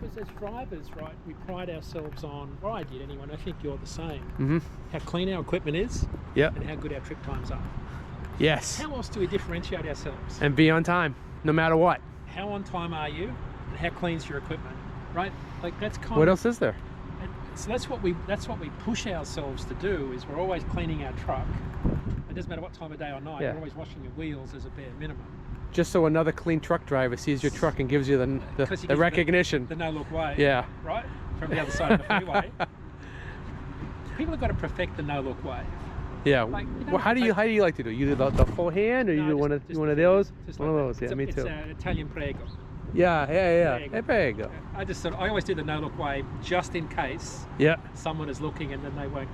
Because as drivers, right, we pride ourselves on, or I did anyway, and I think you're the same, how clean our equipment is Yep. and how good our trip times are. Yes. How else do we differentiate ourselves? And be on time, no matter what. How on time are you and how clean's your equipment, right? Like that's kind What of, else is there? and so that's what we push ourselves to do, is we're always cleaning our truck. It doesn't matter what time of day or night, Yeah. we're always washing your wheels as a bare minimum. Just so another clean truck driver sees your truck and gives you 'Cause he the gives you recognition. The no-look wave. Yeah. Right? From the other side of the freeway. People have got to perfect the no-look wave. Yeah. Like, you know, Well, how do you like to do? You do the full hand, or you No, do just one of the those? fingers, just One of like those. that. Yeah, me It's too. Italian prego. Yeah. There you go. Hey, there you go. I always do the no-look wave just in case Yeah. someone is looking, and then they won't,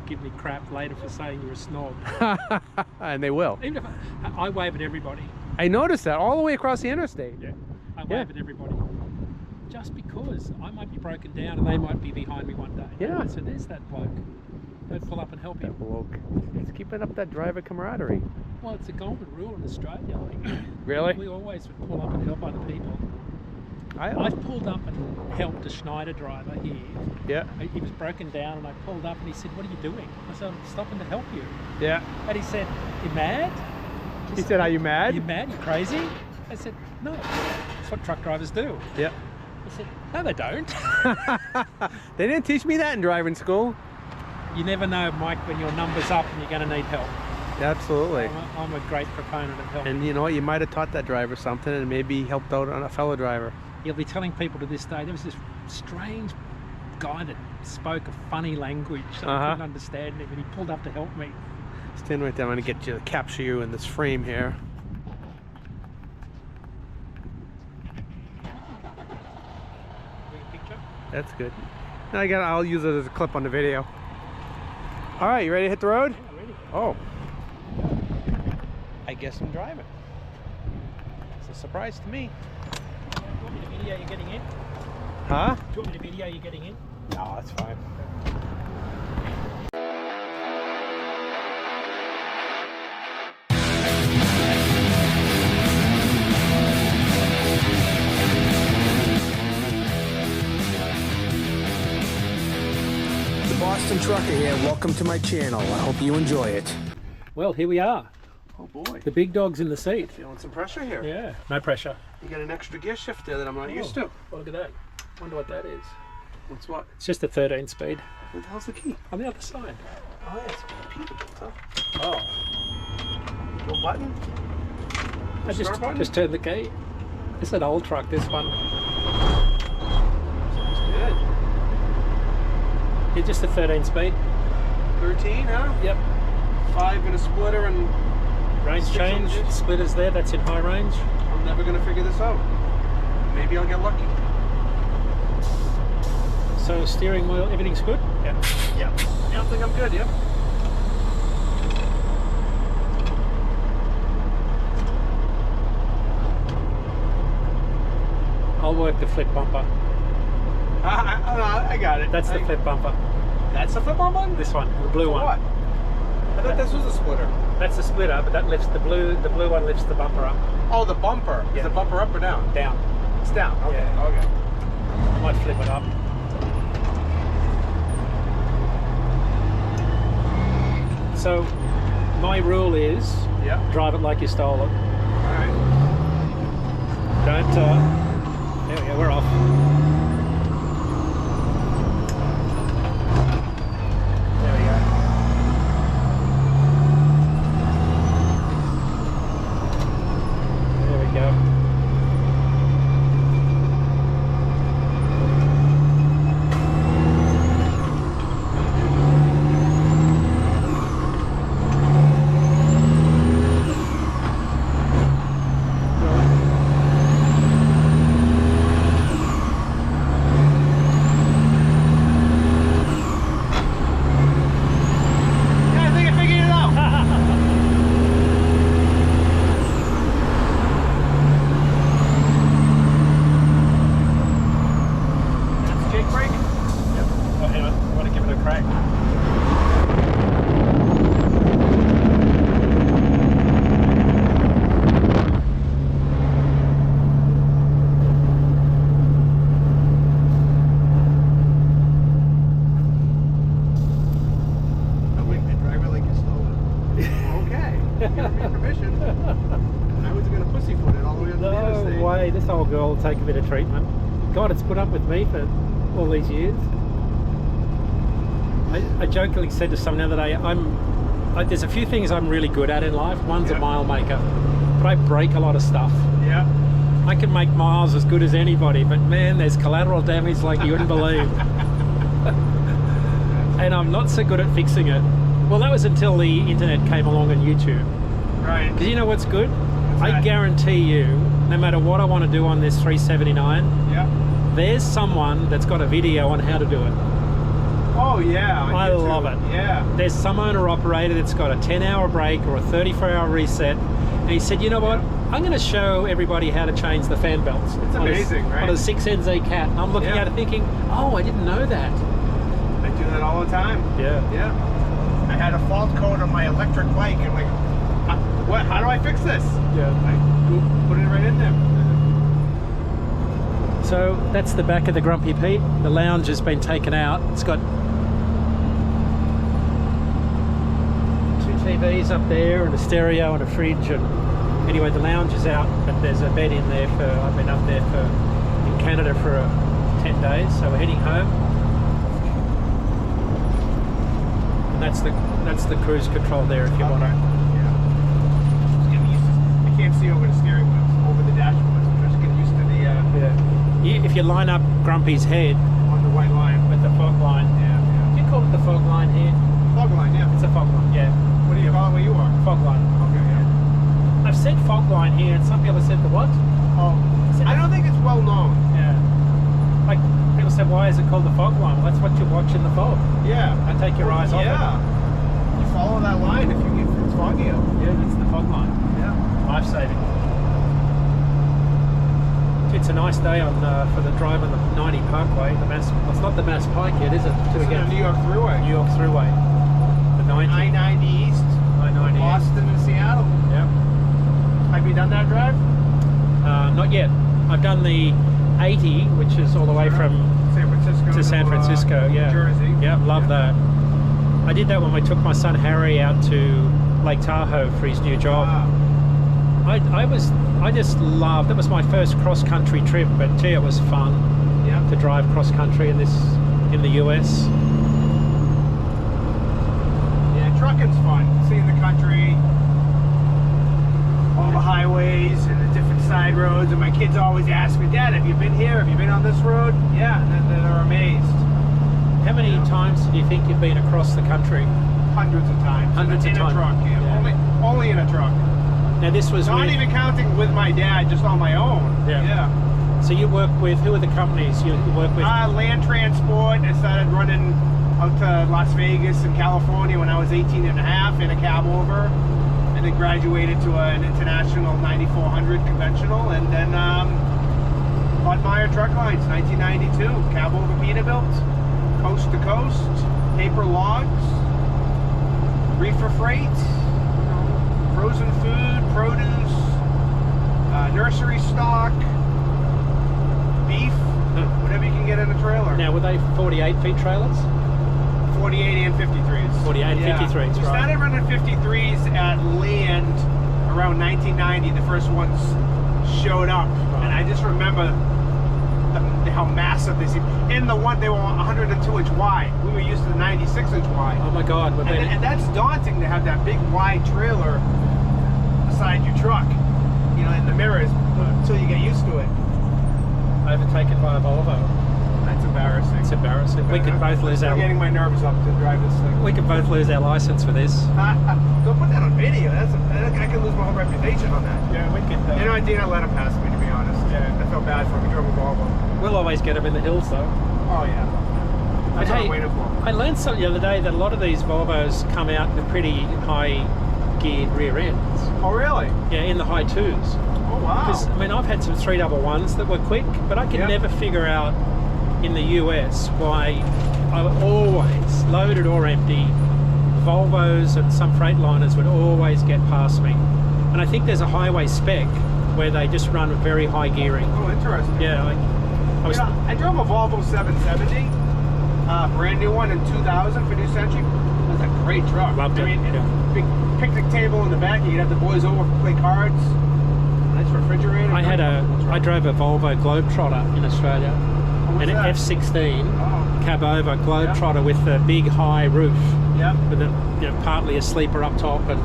give me crap later for saying you're a snob. And they will. Even if I wave at everybody. I noticed that all the way across the interstate. Yeah. I Yeah. wave at everybody. Just because I might be broken down and they might be behind me one day. Yeah. So there's that bloke. Don't pull up and help That him. bloke. It's keeping up that driver camaraderie. Well, it's a golden rule in Australia. Like, Really? we always would pull up and help other people. I I've pulled up and helped a Schneider driver here. Yeah. He was broken down, and I pulled up and he said, "What are you doing?" I said, "I'm stopping to help you." Yeah. And he said, "You mad?" He said, "Are you Are mad?" you mad? You crazy? I said, "No. That's what truck drivers do." Yeah. I said, "No, they don't." They didn't teach me that in driving school. You never know, Mike, when your number's up and you're going to need help. Absolutely. I'm a great proponent of help. And you know what? You might have taught that driver something, and maybe helped out on a fellow driver. You'll be telling people to this day, there was this strange guy that spoke a funny language that I couldn't understand him, and he pulled up to help me. Stand right there. I'm going to get you to capture you in this frame here. Picture? That's good. Now I'll use it as a clip on the video. All right, you ready to hit the road? Yeah, ready. Oh. I guess I'm driving. It's a surprise to me. Do you want me to video you getting in? Huh? Do you want me to video you getting in? No, that's fine. Boston Trucker here. Welcome to my channel. I hope you enjoy it. Well, here we are. Oh boy. The big dog's in the seat. Feeling some pressure here. Yeah, no pressure. You got an extra gear shift there that I'm not used to. Oh, look at that. Wonder what that is. What's what? It's just a 13 speed. What the hell's the key? On the other side. Oh, yeah, it's Peter, huh? Oh. Little button? I Start button? just turned the key. It's an old truck, this one. Sounds good. Yeah, just a 13 speed. 13, huh? Yep. 5 in a splitter, and Range 6 on the change. diff. Splitters there, that's in high range. I'm never gonna figure this out. Maybe I'll get lucky. So steering wheel, everything's good? Yeah. Yeah. I think I'm good, yep. I'll work the flip bumper. I got it. That's the flip bumper. That's the flip button? This one, the blue one. What? I thought this was a splitter. That's the splitter, but that lifts the blue one lifts the bumper up. Oh, the bumper. Yeah. Is the bumper up or down? Down. It's down. Okay. Yeah. Okay. I might flip it up. So my rule is Yeah. drive it like you stole it. Alright. Don't there we go, we're off. There we go. There we go. a bit of treatment. God, it's put up with me for all these years. I jokingly said to someone the other day, there's a few things I'm really good at in life. One's a mile maker, but I break a lot of stuff. Yeah. I can make miles as good as anybody, but man, there's collateral damage like you wouldn't believe. And I'm not so good at fixing it. Well, that was until the internet came along and YouTube. Right. Because you know what's good? I that? guarantee you, no matter what I want to do on this 379, Yeah. there's someone that's got a video on how to do it. Oh yeah. on I YouTube. love it. Yeah. There's some owner-operator that's got a 10-hour break or a 34-hour reset, and he said, you know what? I'm going to show everybody how to change the fan belts. It's amazing, right? On a 6NZ Cat. And I'm looking at it thinking, oh, I didn't know that. I do that all the time. Yeah. Yeah. I had a fault code on my electric bike, and like, what? How do I fix this? Yeah. I put it right in there. So that's the back of the Grumpy Pete. The lounge has been taken out. It's got 2 TVs up there and a stereo and a fridge. And anyway, the lounge is out, but there's a bed in there for, I've been up there in Canada for 10 days, so we're heading home. And that's the cruise control there if you want to. Yeah. I can't see over the steering wheel, over the dashboard. So I'm just getting used to the If you line up Grumpy's head on the white line. with the fog line, do you call it the fog line here? Fog line, yeah. It's a fog line, yeah. What do you call it where you are? Fog line. Okay, yeah. I've said fog line here, and some people said the what? Oh, I don't think it's well known. Yeah. Like people said, why is it called the fog line? Well, that's what you watch in the fog. Yeah. I take your eyes off it. Yeah. You follow that line if it's foggy out. Yeah, that's the fog line. Yeah. Life saving. It's a nice day on for the drive on the 90 Parkway. The Mass. Well, it's not the Mass Pike yet, is it? It's the New York Thruway. New York Thruway. The 90. I-90 East. I-90 East. Boston and Seattle. Yeah. Have you done that drive? Not yet. I've done the 80, which is all the way from San Francisco to San Francisco. Yeah. New Jersey. Yeah, love that. I did that when we took my son Harry out to Lake Tahoe for his new job. I just loved. That was my first cross country trip, but gee, it was fun. Yeah. To drive cross country in the US. Yeah, trucking's fun. Seeing the country, all the highways and the different side roads. And my kids always ask me, Dad, have you been here? Have you been on this road? Yeah, and then they're amazed. How many times do you think you've been across the country? Hundreds of times. Hundreds of in times. a truck. Yeah. Yeah. Only in a truck. Now this was Not with, even counting with my dad, just on my own. Yeah. So you work with, who are the companies you work with? Land Transport. I started running out to Las Vegas and California when I was 18 and a half in a cab over, and then graduated to an international 9400 conventional, and then Bud Meyer Truck Lines, 1992, cab over Peterbilt, coast to coast, paper logs, reefer freight, frozen food, produce, nursery stock, beef, whatever you can get in a trailer. Now were they 48 feet trailers? 48 and 53s. 48 and 53s, We right. started running 53s at land around 1990. The first ones showed up, and I just remember how massive they seemed. In the one, they were 102-inch wide. We were used to the 96-inch wide. Oh my God! But then, And that's daunting to have that big wide trailer beside your truck, you know, in the mirrors, until you get used to it. overtaken by a Volvo. That's embarrassing. It's embarrassing. We could both lose I'm our. getting my nerves up to drive this thing. We could both lose our license for this. Don't put that on video. I could lose my whole reputation on that. Yeah, we could. You know, I didn't let him pass me, to be honest. Yeah, I felt bad for him. He drove a Volvo. We'll always get them in the hills, though. Oh yeah. But That's what hey, I'm waiting for. I learned something the other day that a lot of these Volvos come out with pretty high geared rear ends. Oh really? Yeah, in the high twos. Oh wow. Because I mean, I've had some 311s that were quick, but I could Yep. never figure out in the US why I would always, loaded or empty, Volvos and some Freightliners would always get past me. And I think there's a highway spec where they just run very high gearing. Oh, interesting. Yeah, like I was. You know, I drove a Volvo 770, brand new one in 2000 for New Century. It was a great truck. Loved it, I mean, yeah. big picnic table in the back. You could have the boys over, play cards. I It's refrigerated. I drove a Volvo Globetrotter in Australia, What's an that? F16 Oh. cab over Globetrotter with a big high roof, Yep. with partly a sleeper up top but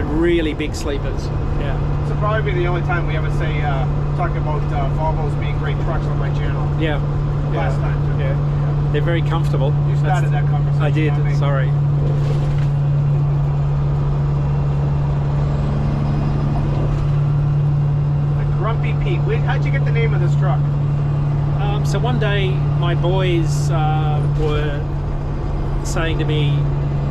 really big sleepers. Yeah. This will probably be the only time we ever say talk about Volvos being great trucks on my channel. Yeah. Last time too. Yeah. They're very comfortable. You started that conversation. I did. not me. Sorry. The Grumpy Pete. How'd you get the name of this truck? So one day my boys were saying to me,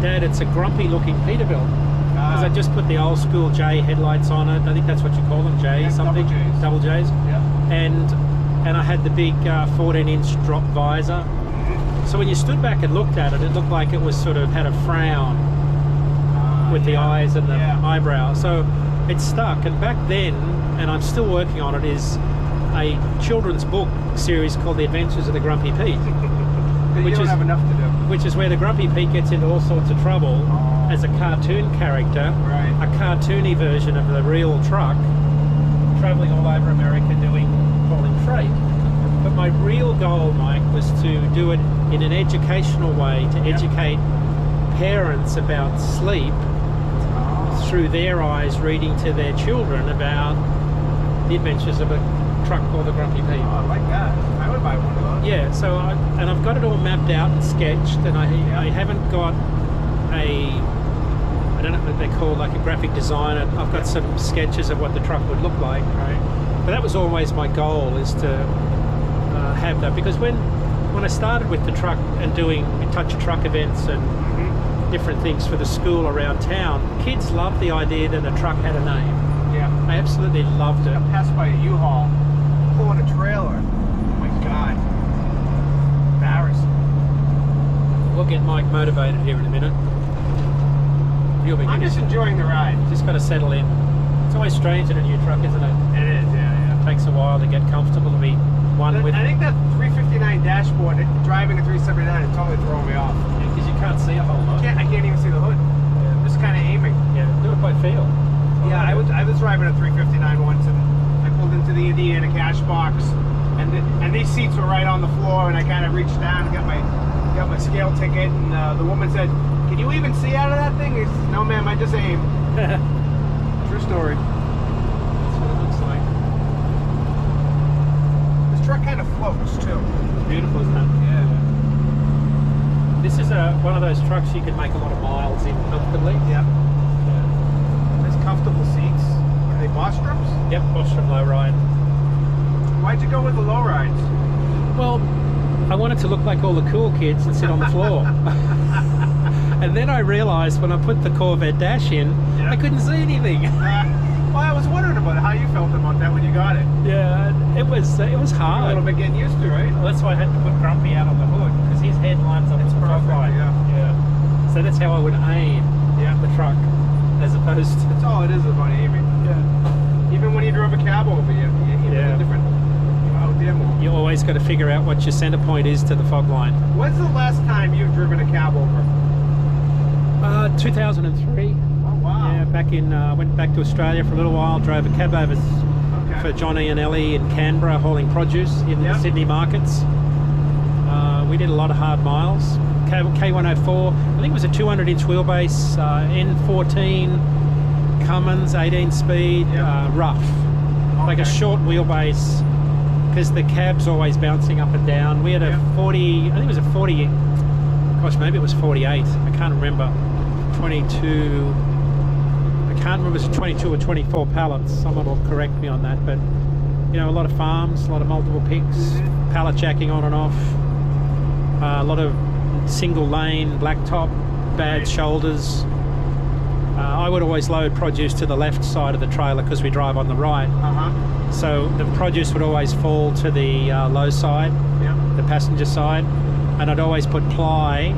Dad, it's a grumpy looking Peterbilt. Because I just put the old school J headlights on it. I think that's what you call them, J Yeah, something. double Js. Double Js. Yeah. And I had the big 14-inch drop visor. So when you stood back and looked at it, it looked like it was sort of had a frown with the eyes and the eyebrow. So it stuck. And back then, and I'm still working on it, is a children's book series called The Adventures of the Grumpy Pete, You don't have enough to do. which is where the Grumpy Pete gets into all sorts of trouble as a cartoon character, Right. a cartoony version of the real truck, traveling all over America hauling freight. But my real goal, Mike, was to do it in an educational way, to educate parents about sleep through their eyes, reading to their children about the adventures of a truck called the Grumpy Pete. Oh, I like that. I would buy one of those. Yeah, so I've got it all mapped out and sketched, and I haven't got I don't know what they call, like a graphic designer. I've got some sketches of what the truck would look like. Right. But that was always my goal, is to have that, because when I started with the truck and doing touch a truck events and different things for the school around town, kids loved the idea that a truck had a name. Yeah. I absolutely loved it. I passed by a U-Haul pulling a trailer. Oh my God. Embarrassing. We'll get Mike motivated here in a minute. You'll be I'm good. just enjoying the ride. Just got to settle in. It's always strange in a new truck, isn't it? It is, yeah. It takes a while to get comfortable, to be one with. I think that 359 dashboard, driving a 379, is totally throwing me off. Because you can't see a whole lot. I can't even see the hood. I'm just kind of aiming. Yeah, do it by feel. Yeah, I was driving a 359 once, and I pulled into the Indiana cash box, and these seats were right on the floor, and I kind of reached down and got my scale ticket, and the woman said, "Can you even see out of that thing?" I said, "No, ma'am, I just aim." True story. That's what it looks like. This truck kind of floats too. Beautiful, isn't it? Yeah. This is one of those trucks you can make a lot of miles in comfortably. Yeah. Nice comfortable seats. Are they Bostrums? Yep, Bostrom low ride. Why'd you go with the low rides? Well, I wanted to look like all the cool kids and sit on the floor. And then I realised when I put the Corvette dash in, Yeah. I couldn't see anything. Well, I was wondering about how you felt about that when you got it. Yeah, it was A little hard. bit getting used to, right? Well, that's why I had to put Grumpy out on the hood, because his head lines up with the top perfect, line. yeah. So that's how I would aim the truck, as opposed to. That's all it is about aiming. Yeah. Even when you drove a cab over, you Yeah. a different. You're out there more. You always got to figure out what your centre point is to the fog line. When's the last time you've driven a cab over? 2003. Oh wow. Yeah, went back to Australia for a little while, drove a cab over Okay. for Johnny and Ellie in Canberra hauling produce in the Yep. Sydney markets. We did a lot of hard miles. K104, I think it was a 200-inch wheelbase, N14, Cummins, 18 speed, Yep. rough. Like a Okay. short wheelbase, because the cab's always bouncing up and down. We had a Yep. 40, I think it was a 40, gosh, maybe it was 48, I can't remember. 22, I can't remember if it was 22 or 24 pallets. Someone will correct me on that, but you know, a lot of farms, a lot of multiple picks, pallet jacking on and off, a lot of single lane, blacktop, bad Right. shoulders. I would always load produce to the left side of the trailer because we drive on the right. So the produce would always fall to the low side, Yeah. the passenger side, and I'd always put ply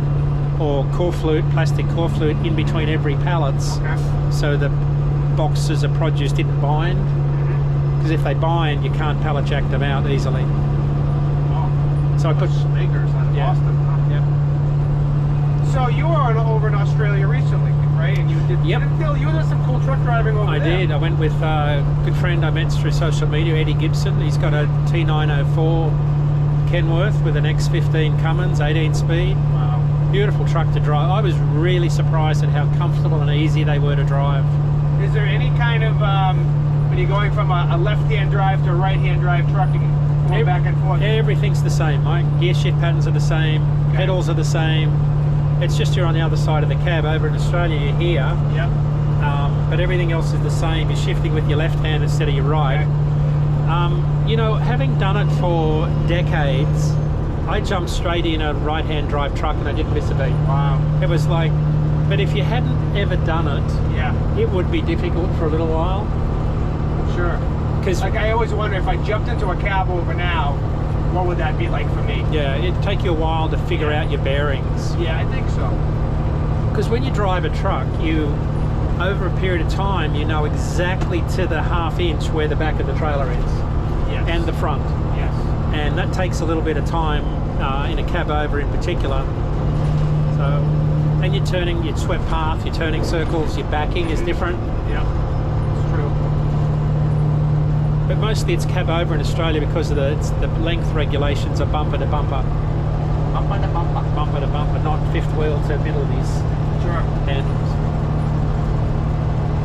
or core flute, plastic core flute in between every pallets, Okay. so the boxes of produce didn't bind, because if they bind you can't pallet jack them out easily. Oh. So I put Makers out of Yeah. Boston. Huh? Yep. So you were over in Australia recently. right? And you did. Yep. You did some cool truck driving over I there. did. I went with a good friend I met through social media, Eddie Gibson. He's got a T904 Kenworth with an X15 Cummins 18 speed. Wow. Beautiful truck to drive. I was really surprised at how comfortable and easy they were to drive. Is there any kind of when you're going from a left-hand drive to a right-hand drive truck, you can go back and forth? Everything's the same, Mike. Gear shift patterns are the same. Okay. Pedals are the same. It's just you're on the other side of the cab. Over in Australia, you're here. Yep. But everything else is the same. You're shifting with your left hand instead of your right. Okay. You know, having done it for decades, I jumped straight in a right-hand drive truck and I didn't miss a beat. Wow. It was like, but if you hadn't ever done it, Yeah. it would be difficult for a little while. Sure. Because Like I always wonder if I jumped into a cab over now, what would that be like for me? yeah, it'd take you a while to figure out your bearings. Yeah, I think so. Because when you drive a truck, you, over a period of time, you know exactly to the half inch where the back of the trailer is Yes. and the front. Yes. And that takes a little bit of time in a cab over in particular. So, and you're turning, you swept path, you're turning circles, your backing is different. Yeah. It's true. But mostly it's cab over in Australia because of the length regulations are bumper to bumper. Bumper to bumper. Bumper to bumper, not fifth wheel to middle of these Sure. handles.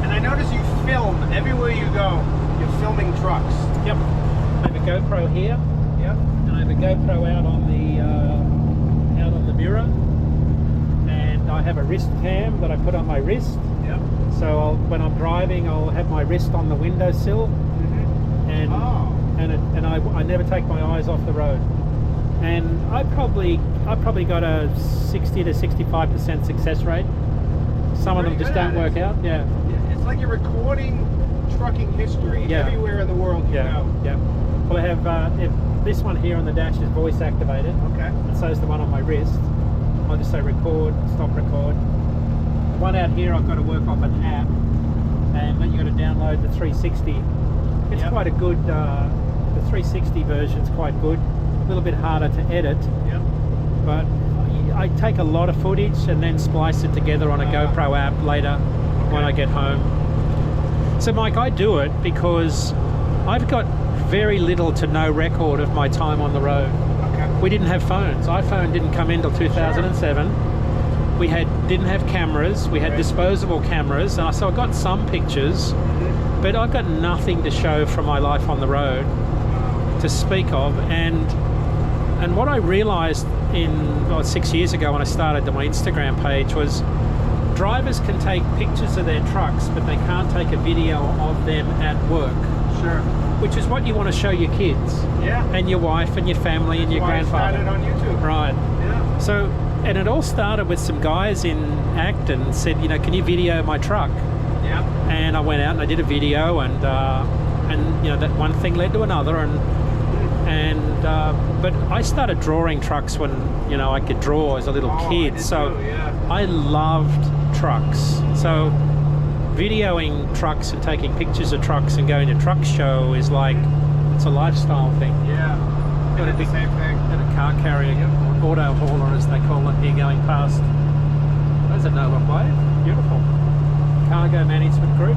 And I notice you film everywhere you go. You're filming trucks. Yep. I have a GoPro here, Yep. and I have a GoPro out on the mirror, and I have a wrist cam that I put on my wrist. Yep. So when I'm driving, I'll have my wrist on the windowsill, Mm-hmm. and Oh. and I never take my eyes off the road. And I probably got a 60 to 65% success rate. Some of them Pretty just good don't at work it. out. Yeah. It's like you're recording trucking history Yeah. everywhere in the world you Yeah. go. Yeah. Well, I have this one here on the dash is voice activated. Okay. And so is the one on my wrist. I'll just say record, stop record. The one out here I've got to work off an app, and then you've got to download the 360. It's Yep. quite a good, the 360 version's quite good. A little bit harder to edit, Yep. but I take a lot of footage and then splice it together on a GoPro app later when I get home. So Mike, I do it because I've got very little to no record of my time on the road. Okay. We didn't have phones. iPhone didn't come in until 2007. We didn't have cameras. We had Right. disposable cameras. So I got some pictures, but I've got nothing to show from my life on the road to speak of. And what I realized 6 years ago when I started my Instagram page was drivers can take pictures of their trucks, but they can't take a video of them at work, Sure. which is what you want to show your kids Yeah. and your wife and your family and your Why I grandfather. started on YouTube. Right. Yeah. So, and it all started with some guys in Acton said, you know, can you video my truck? Yeah. And I went out and I did a video, and you know, that one thing led to another, but I started drawing trucks when, you know, I could draw as a little Oh, I kid. did So too, yeah. I loved trucks. So videoing trucks and taking pictures of trucks and going to truck show is like, it's a lifestyle thing. Yeah. Got a Did the big- same thing. And a car carrier, auto hauler as they call it here, going past. There's a Nova plate. Beautiful. Cargo management group.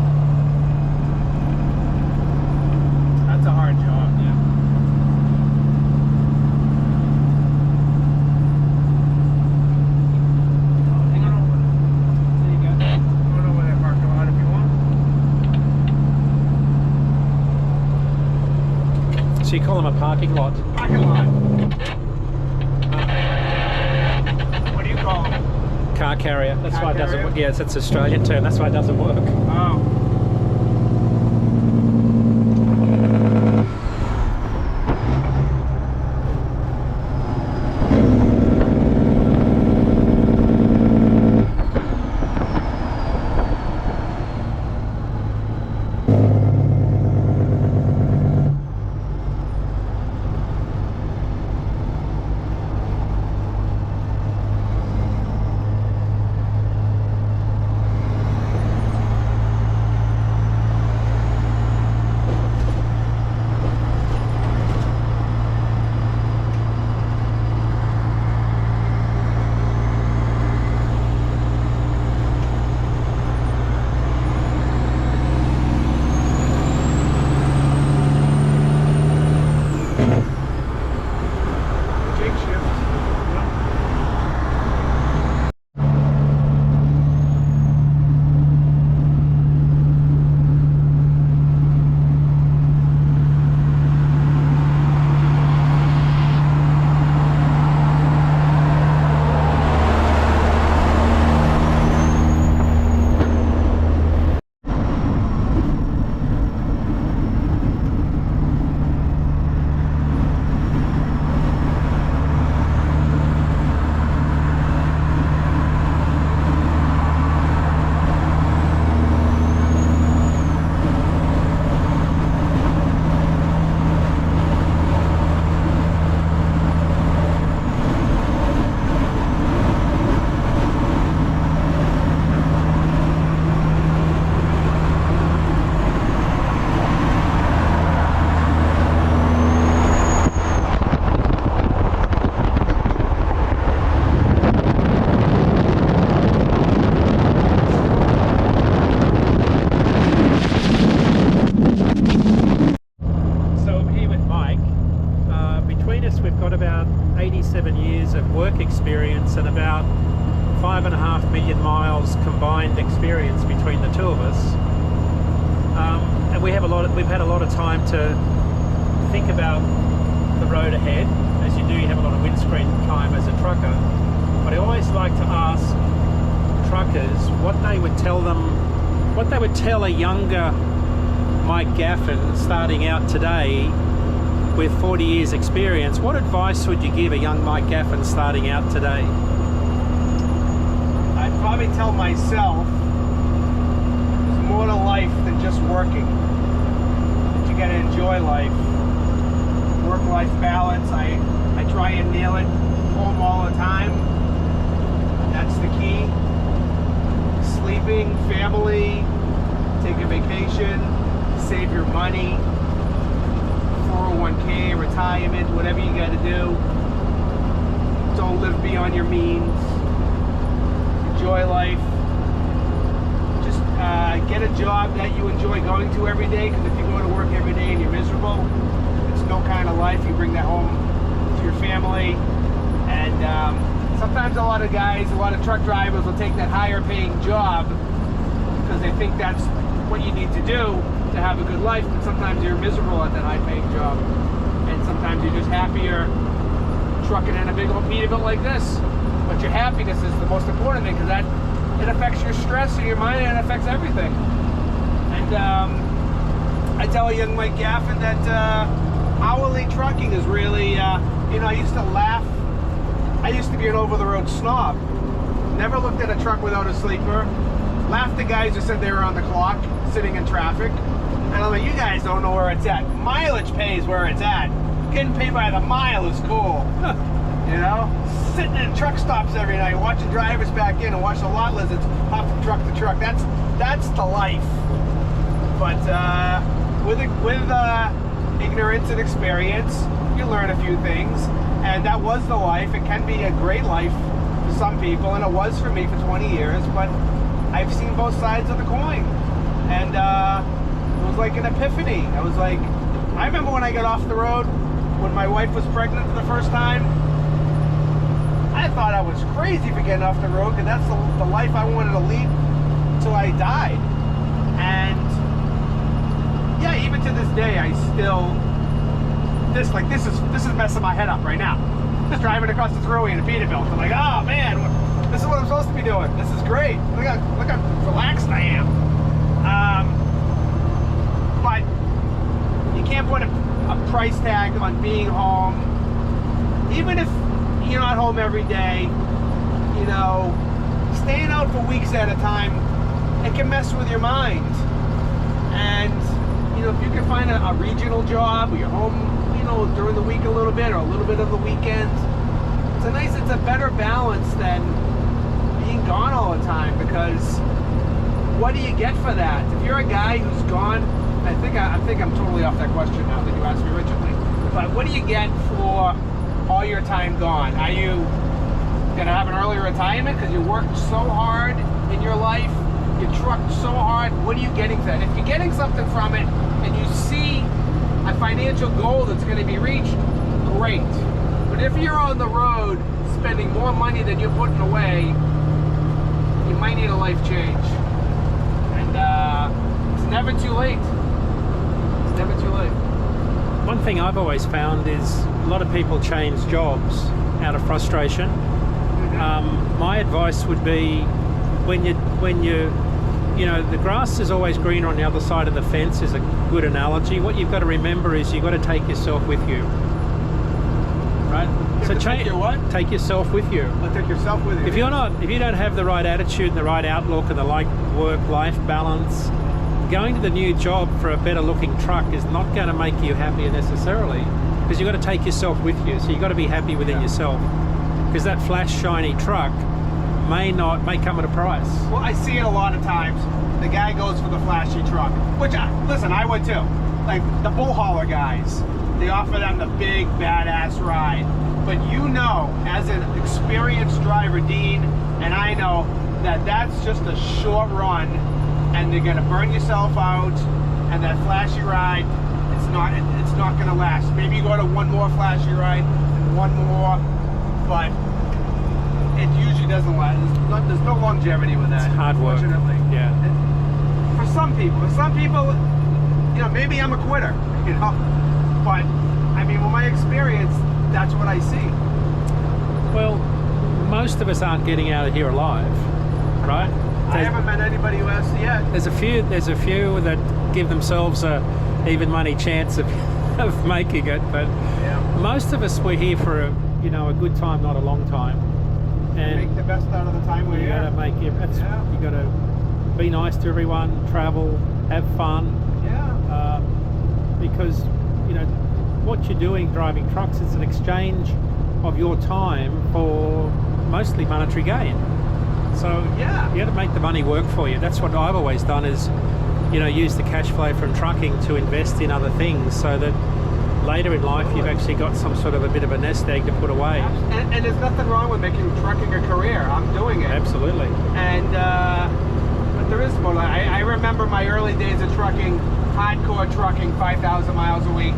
That's a hard job. Yeah. Hang on over. There you go. Go over that parking lot if you want. So you call them a parking lot. Parking lot. What do you call them? Car carrier. That's Car why it doesn't carrier? work. Yes, it's an Australian term. That's why it doesn't work. Oh. we've got about 87 years of work experience and about 5.5 million miles combined experience between the two of us. And we've had a lot of time to think about the road ahead. As you do, you have a lot of windscreen time as a trucker. But I always like to ask truckers what they would tell a younger Mike Gaffin starting out today with 40 years experience. What advice would you give a young Mike Gaffin starting out today? I'd probably tell myself there's more to life than just working. That you gotta enjoy life. Work-life balance. I try and nail it home all the time. That's the key. Sleeping, family, take a vacation, save your money, 401k, retirement, whatever you got to do. Don't live beyond your means. Enjoy life. Just get a job that you enjoy going to every day, because if you go to work every day and you're miserable, it's no kind of life. You bring that home to your family. And sometimes a lot of truck drivers will take that higher paying job because they think that's what you need to do to have a good life, but sometimes you're miserable at that high paying job. And sometimes you're just happier trucking in a big old Peterbilt like this. But your happiness is the most important thing, because it affects your stress and your mind, and it affects everything. And I tell young Mike Gaffin that hourly trucking is really, I used to laugh. I used to be an over-the-road snob. Never looked at a truck without a sleeper. Laughed at guys who said they were on the clock, sitting in traffic. And I'm like, you guys don't know where it's at. Mileage pays where it's at. Getting paid by the mile is cool. You know? Sitting in truck stops every night, watching drivers back in and watching the lot lizards hop from truck to truck. That's the life. But with ignorance and experience, you learn a few things. And that was the life. It can be a great life for some people, and it was for me for 20 years, but I've seen both sides of the coin. And it was like an epiphany. I remember when I got off the road, when my wife was pregnant for the first time, I thought I was crazy for getting off the road, because that's the life I wanted to lead till I died. And yeah, even to this day, I still, this is messing my head up right now. Just driving across the thruway in a Peterbilt. I'm like, oh man, this is what I'm supposed to be doing. This is great. Look how relaxed I am. But you can't put a price tag on being home. Even if you're not home every day, staying out for weeks at a time, it can mess with your mind. And if you can find a regional job, or you're home during the week a little bit, or a little bit of the weekend, it's a better balance than being gone all the time. Because what do you get for that? If you're a guy who's gone, I think I'm totally off that question now that you asked me originally, but what do you get for all your time gone? Are you gonna have an early retirement because you worked so hard in your life, you trucked so hard? What are you getting for that? If you're getting something from it and you see a financial goal that's going to be reached, great. But if you're on the road spending more money than you're putting away, you might need a life change. And it's never too late. It's never too late. One thing I've always found is a lot of people change jobs out of frustration. My advice would be, when the grass is always greener on the other side of the fence is a good analogy. What you've got to remember is you've got to take yourself with you. Right? So take your what? Take yourself with you. Take yourself with you. If you don't have the right attitude and the right outlook and the work-life balance, going to the new job for a better looking truck is not going to make you happier necessarily, because you've got to take yourself with you. So you've got to be happy within yourself, because that flash shiny truck may come at a price. Well, I see it a lot of times. The guy goes for the flashy truck, which I would too. Like the bull hauler guys, they offer them the big badass ride. But as an experienced driver, Dean, and I know that that's just a short run, and you're gonna burn yourself out. And that flashy ride, it's not gonna last. Maybe you go to one more flashy ride, and run more, but it usually doesn't last. There's no longevity with that. It's hard work. Unfortunately. Yeah. For some people, you know, maybe I'm a quitter, you know, but I mean, with my experience, that's what I see. Well, most of us aren't getting out of here alive, right? I haven't met anybody who has yet. There's a few that give themselves a even money chance of making it, but Yeah. most of us, we're here for a good time, not a long time. And Make the best out of the time we're you here. gotta make it. Yeah. You gotta be nice to everyone, travel, have fun, Yeah. because what you're doing driving trucks is an exchange of your time for mostly monetary gain. So Yeah. you got to make the money work for you. That's what I've always done is, use the cash flow from trucking to invest in other things so that later in life you've actually got some sort of a bit of a nest egg to put away. And there's nothing wrong with making trucking a career. I'm doing it. Absolutely. And but there is more. I remember my early days of trucking, hardcore trucking, 5,000 miles a week.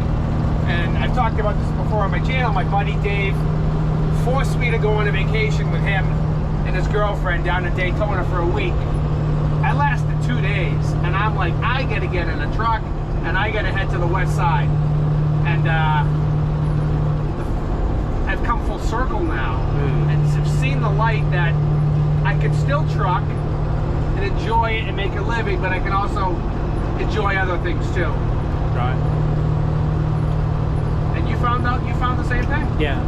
And I've talked about this before on my channel. My buddy Dave forced me to go on a vacation with him and his girlfriend down in Daytona for a week. I lasted 2 days, and I'm like, I gotta get in a truck and I gotta head to the west side. And I've come full circle now, and have seen the light that I can still truck and enjoy it and make a living, but I can also enjoy other things too. Right. And you found the same thing? Yeah.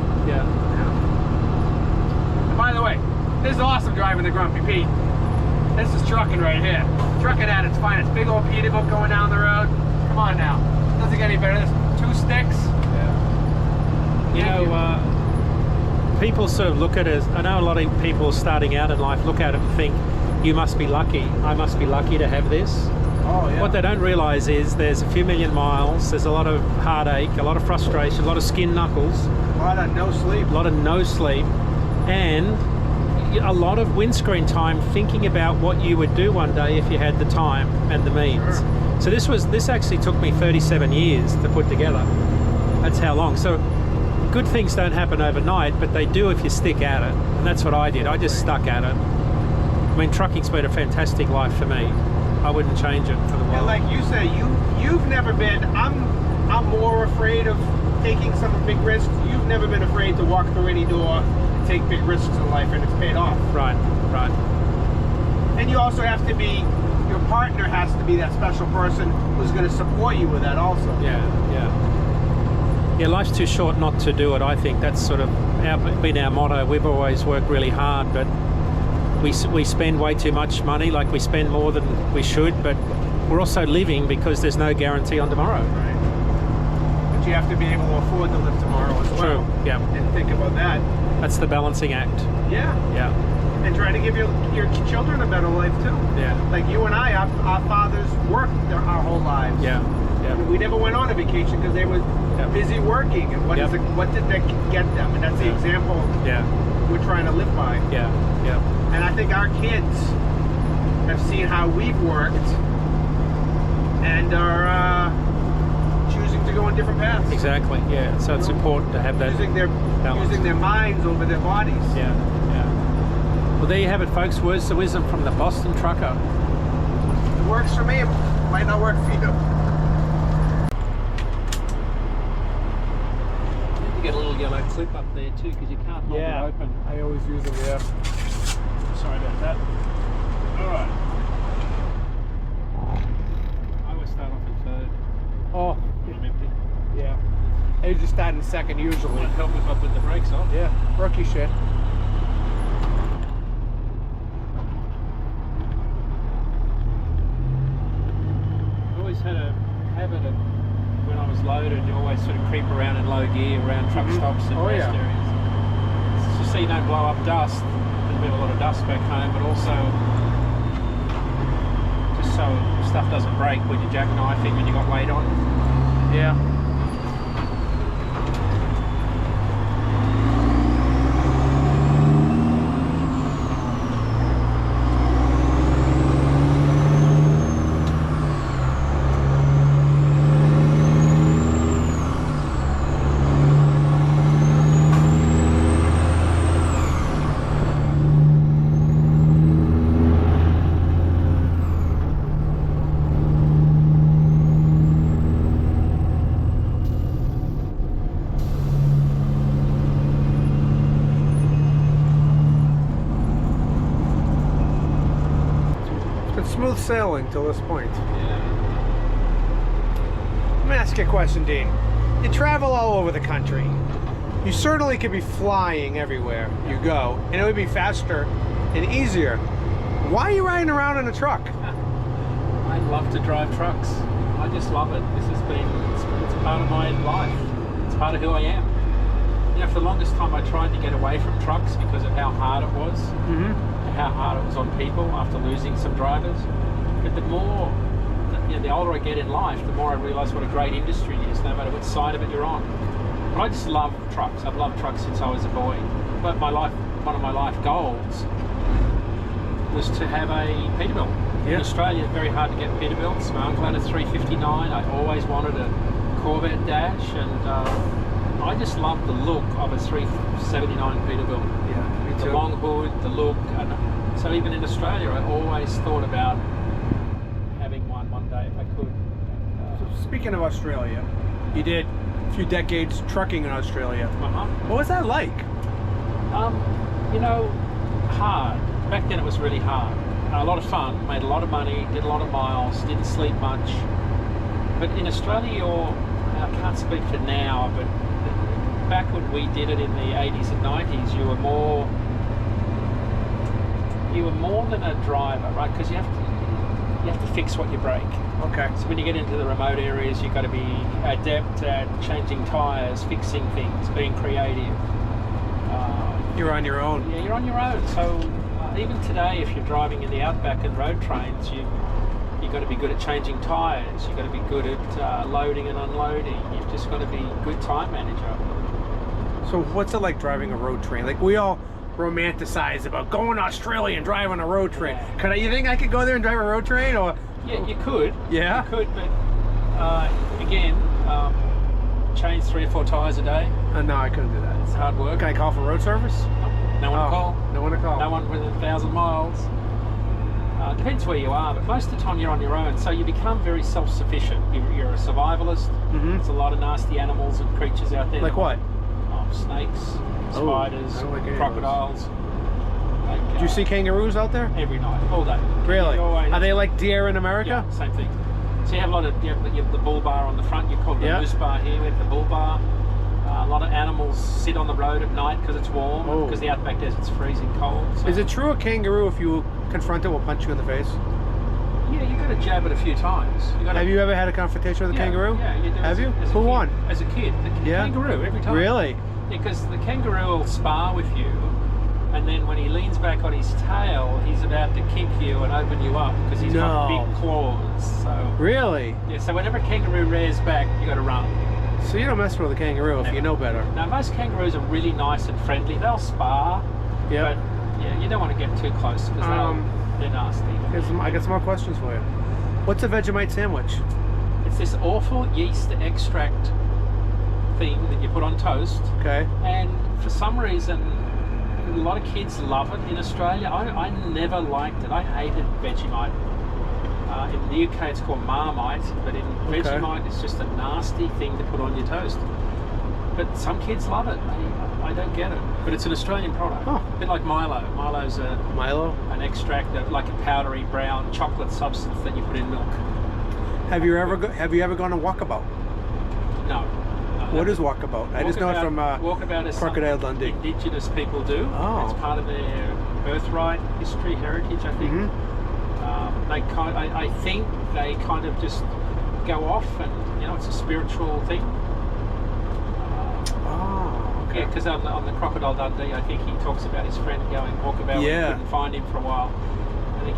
And by the way, this is awesome driving the Grumpy Pete. This is trucking right here. Trucking at its finest. Big old Peterbilt going down the road. Come on now. Doesn't get any better. This 2 sticks. People sort of look at it as, I know a lot of people starting out in life look at it and think, you must be lucky. I must be lucky to have this. Oh yeah. What they don't realise is there's a few million miles, there's a lot of heartache, a lot of frustration, a lot of skin knuckles, A lot of no sleep. a lot of no sleep, and a lot of windscreen time thinking about what you would do one day if you had the time and the means. Sure. So this actually took me 37 years to put together. That's how long. So good things don't happen overnight, but they do if you stick at it. And that's what I did. I just stuck at it. I mean, trucking's been a fantastic life for me. I wouldn't change it for the world. And like you say, you've never been. I'm more afraid of taking some big risks. You've never been afraid to walk through any door and take big risks in life, and it's paid off. Right. And you also have to be. Your partner has to be that special person who's going to support you with that also. Yeah. Life's too short not to do it. I think that's sort of been our motto. We've always worked really hard, but we spend way too much money. Like we spend more than we should, but we're also living because there's no guarantee on tomorrow. Right. But you have to be able to afford to live tomorrow as well. True. Yeah. And think about that. That's the balancing act. Yeah. Yeah. And try to give your children a better life too. Yeah. Like you and I, our fathers worked our whole lives. Yeah. We never went on a vacation because they were busy working. And what did that get them? And that's the example we're trying to live by. Yeah. And I think our kids have seen how we've worked and are choosing to go on different paths. Exactly. Yeah. So it's important to have that Using their minds over their bodies. Yeah. Well, there you have it, folks. Words of wisdom from the Boston Trucker. It works for me. It might not work for you. You get a little yellow clip up there too, because you can't hold it open. I always use them, yeah. Sorry about that. Alright. I always start off in third. Oh, Get them empty. yeah. I usually start in second, usually. Might help if I put the brakes on. Yeah, rookie shit. I always had a habit of, when I was loaded, you always sort of creep around in low gear around truck stops and rest areas. It's just so you don't blow up dust. There's been a lot of dust back home, but also just so stuff doesn't break when you're jackknifing when you got weight on. Yeah. Smooth sailing till this point. Yeah. Let me ask you a question, Dean. You travel all over the country. You certainly could be flying everywhere you go, and it would be faster and easier. Why are you riding around in a truck? I love to drive trucks. I just love it. This has been, it's part of my life. It's part of who I am. You know, for the longest time I tried to get away from trucks because of how hard it was, and how hard it was on people after losing some drivers. But the more, you know, the older I get in life, the more I realise what a great industry it is, no matter which side of it you're on. But I just love trucks. I've loved trucks since I was a boy. But my life, one of my life goals was to have a Peterbilt. Yeah. In Australia, it's very hard to get Peterbilts. My uncle had a 359. I always wanted a Corvette dash, and I just love the look of a 379 Peterbilt. Yeah, me The too. long hood, the look, and so even in Australia, I always thought about having one day if I could. Speaking of Australia, you did a few decades trucking in Australia. What was that like? You know, hard. Back then it was really hard. A lot of fun, made a lot of money, did a lot of miles, didn't sleep much. But in Australia, I can't speak for now, but back when we did it in the 80s and 90s, you were more than a driver, right? Because you have to fix what you break. Okay. So when you get into the remote areas, you've got to be adept at changing tyres, fixing things, being creative. You're on your own. Yeah, you're on your own. So even today, if you're driving in the outback and road trains, you've got to be good at changing tyres. You've got to be good at loading and unloading. You've just got to be a good time manager. So what's it like driving a road train? Like, we all romanticize about going to Australia and driving a road train. Yeah. You think I could go there and drive a road train? Or Yeah, you could. Yeah? You could, but again, change 3 or 4 tyres a day. No, I couldn't do that. It's hard work. Can I call for road service? No one to call. No one to call. No one within 1,000 miles. Depends where you are, but most of the time you're on your own, so you become very self-sufficient. You're a survivalist. There's a lot of nasty animals and creatures out there. Like what? Snakes, spiders, I don't like any of crocodiles. Like, Do you see kangaroos out there? every night, all day? Really? You always- Are they like deer in America? Yeah, same thing. So you have a lot of, you have the bull bar on the front. You call it the Yeah. moose bar here. We have the bull bar. A lot of animals sit on the road at night because it's warm. Oh. Because the outback desert's freezing cold. So. Is it true a kangaroo, if you confront it, will punch you in the face? Yeah, you got to jab it a few times. Have you ever had a confrontation with a kangaroo? Yeah, you do. Have you? As a Who kid. won? As a kid, the Yeah? kangaroo every time. Really? Because the kangaroo will spar with you, and then when he leans back on his tail, he's about to kick you and open you up because he's got No. big claws. So Really? yeah, so whenever a kangaroo rears back, you got to run. So you don't mess with a kangaroo if you know better. Now most kangaroos are really nice and friendly. They'll spar, Yeah. but yeah, you don't want to get too close because they're nasty. I got some more questions for you. What's a Vegemite sandwich? It's this awful yeast extract thing that you put on toast. Okay. And for some reason, a lot of kids love it in Australia. I never liked it. I hated Vegemite. In the UK, it's called Marmite, but in Vegemite, it's just a nasty thing to put on your toast. But some kids love it. I don't get it. But it's an Australian product. Huh. A bit like Milo. Milo's Milo? an extract, like a powdery brown chocolate substance that you put in milk. Have you ever gone to Walkabout? No. What is Walkabout? I just know it from Walkabout is Crocodile something Dundee. Indigenous people do. Oh. It's part of their birthright, history, heritage, I think. I think they kind of just go off, and it's a spiritual thing. Oh, okay. Yeah, because on the Crocodile Dundee, I think he talks about his friend going walkabout. Yeah. When he couldn't find him for a while. I think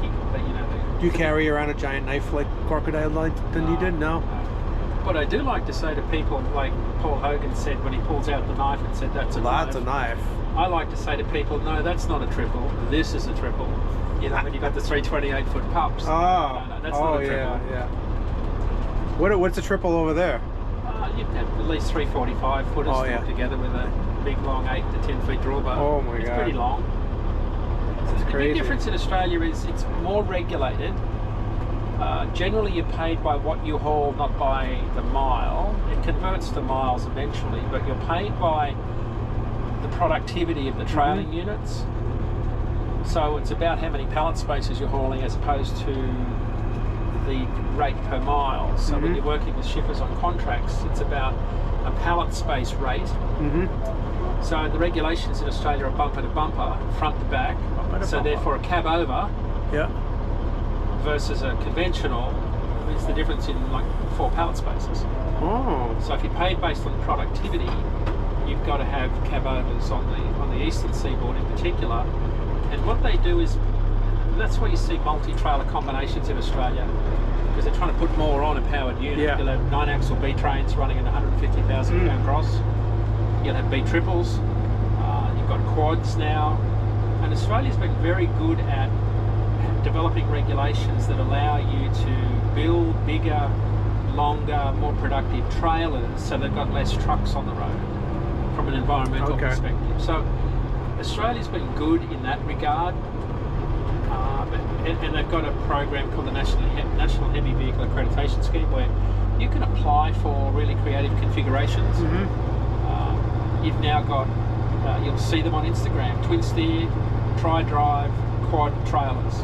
Do you carry around a giant knife like Crocodile Dundee did? No. What I do like to say to people, like Paul Hogan said when he pulls out the knife and said, "That's a That's knife." a knife. I like to say to people, no, that's not a triple. This is a triple. When you got the 328-foot pups. Oh. No, that's not a triple. yeah. What's a triple over there? You'd have at least 345 footers put together with a big long 8 to 10 feet drawbar. Oh my It's God. pretty long. That's The crazy. big difference in Australia is it's more regulated. Generally you're paid by what you haul, not by the mile. It converts to miles eventually, but you're paid by the productivity of the trailing units. So it's about how many pallet spaces you're hauling as opposed to the rate per mile. So when you're working with shippers on contracts, it's about a pallet space rate. So the regulations in Australia are bumper to bumper, front to back. So therefore a cab over versus a conventional is the difference in like 4 pallet spaces. Oh. So if you're paid based on productivity, you've got to have cab overs on the eastern seaboard in particular. And what they do is, that's why you see multi-trailer combinations in Australia, because they're trying to put more on a powered unit. You'll have 9-axle B trains running at 150,000 pound gross. You'll have B triples. You've got quads now, and Australia's been very good at developing regulations that allow you to build bigger, longer, more productive trailers, so they've got less trucks on the road from an environmental perspective. So Australia's been good in that regard, and they've got a program called the National Heavy Vehicle Accreditation Scheme, where you can apply for really creative configurations. You've now got, you'll see them on Instagram, twin steer, tri-drive, quad trailers.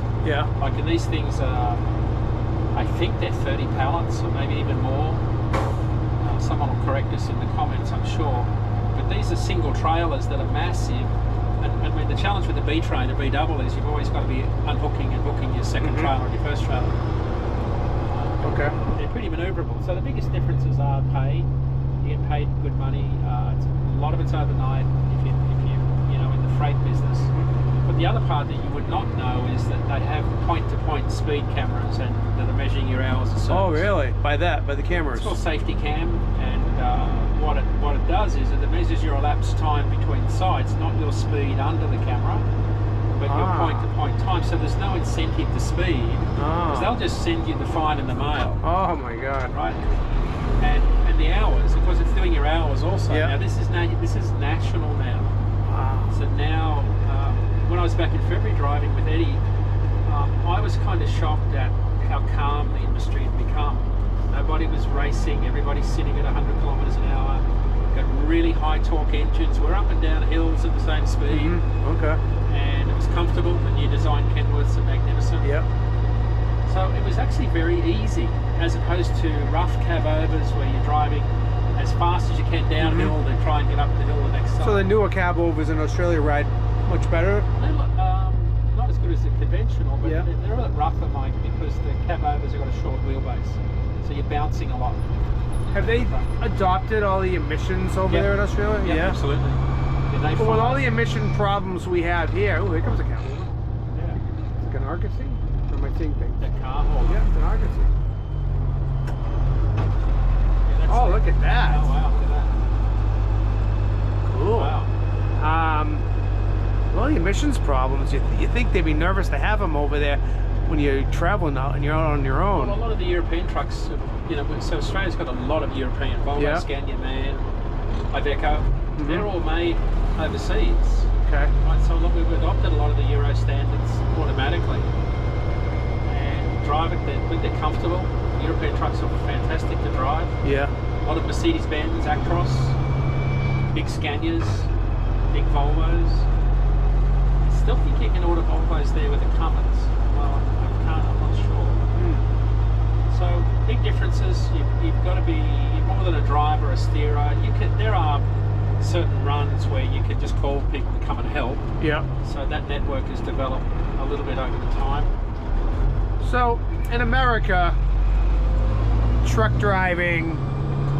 Like, and these things are, I think they're 30 pallets or maybe even more. Someone will correct us in the comments, I'm sure. But these are single trailers that are massive. And I mean, the challenge with the B train, a B double, is you've always got to be unhooking and hooking your second trailer and your first trailer. They're pretty manoeuvrable. So the biggest differences are pay. You get paid good money. A lot of it's overnight if you know, in the freight business. But the other part that you would not know is that they have point-to-point speed cameras and that are measuring your hours of service. Oh, really? By the cameras? It's called Safety Cam, and what it does is that it measures your elapsed time between sites, not your speed under the camera, but your point-to-point time. So there's no incentive to speed, because they'll just send you the fine in the mail. Oh my God! Right, and the hours, of course, it's doing your hours also. Now this is national now. So now, when I was back in February driving with Eddie, I was kind of shocked at how calm the industry had become. Nobody was racing, everybody's sitting at 100 kilometers an hour, got really high torque engines, we're up and down hills at the same speed. And it was comfortable. The new design Kenworths are magnificent. So it was actually very easy, as opposed to rough cab overs where you're driving as fast as you can downhill to try and get up the hill the next side. So the newer cab overs in Australia ride much better? Not as good as the conventional, but they're a little rougher, Mike, because the cab overs have got a short wheelbase. So you're bouncing a lot. Have they adopted all the emissions over there in Australia? Yeah, absolutely. But with all the emission problems we have here, oh, here comes a cab over. It's like an Argosy? Or am I seeing things? That car holder. Yeah, it's an Argosy. Oh, look at that. Oh, wow, look at that. Cool. Wow. Well, the emissions problems, you think they'd be nervous to have them over there when you're traveling out and you're out on your own. Well, a lot of the European trucks, you know, so Australia's got a lot of European, Volvo, Scania, MAN, Iveco, they're all made overseas. Right, so look, we've adopted a lot of the Euro standards automatically and drive it, they're comfortable. European trucks are fantastic to drive. A lot of Mercedes-Benz, Actros, big Scanias, big Volvos. I still think you can order Volvos there with the Cummins. Well, I'm not sure. So big differences. You've got to be more than a driver, a steerer. There are certain runs where you can just call people to come and help. So that network has developed a little bit over the time. So in America, truck driving,